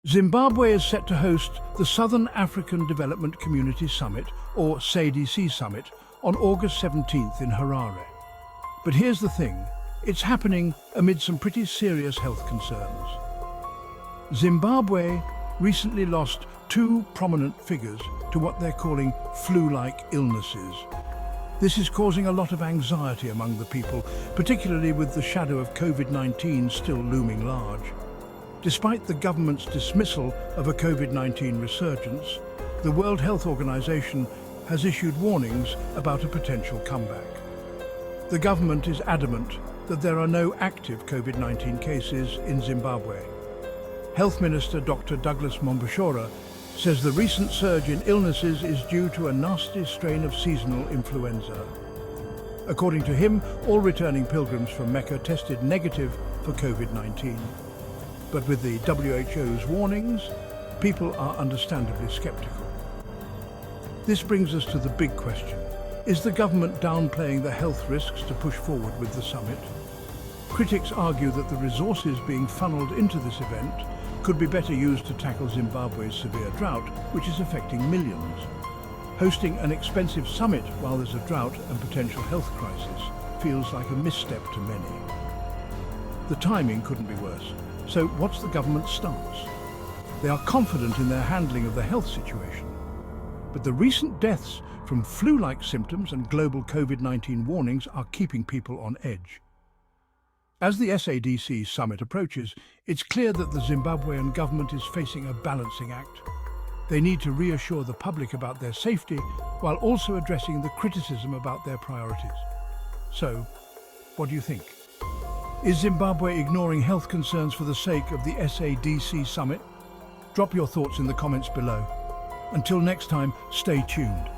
Zimbabwe is set to host the Southern African Development Community Summit, or SADC Summit, on August 17th in Harare. But here's the thing, it's happening amid some pretty serious health concerns. Zimbabwe recently lost two prominent figures to what they're calling flu-like illnesses. This is causing a lot of anxiety among the people, particularly with the shadow of COVID-19 still looming large. Despite the government's dismissal of a COVID-19 resurgence, the World Health Organization has issued warnings about a potential comeback. The government is adamant that there are no active COVID-19 cases in Zimbabwe. Health Minister Dr. Douglas Mombashora says the recent surge in illnesses is due to a nasty strain of seasonal influenza. According to him, all returning pilgrims from Mecca tested negative for COVID-19. But with the WHO's warnings, people are understandably skeptical. This brings us to the big question. Is the government downplaying the health risks to push forward with the summit? Critics argue that the resources being funneled into this event could be better used to tackle Zimbabwe's severe drought, which is affecting millions. Hosting an expensive summit while there's a drought and potential health crisis feels like a misstep to many. The timing couldn't be worse. So what's the government's stance? They are confident in their handling of the health situation. But the recent deaths from flu-like symptoms and global COVID-19 warnings are keeping people on edge. As the SADC Summit approaches, it's clear that the Zimbabwean government is facing a balancing act. They need to reassure the public about their safety while also addressing the criticism about their priorities. So, what do you think? Is Zimbabwe ignoring health concerns for the sake of the SADC Summit? Drop your thoughts in the comments below. Until next time, stay tuned.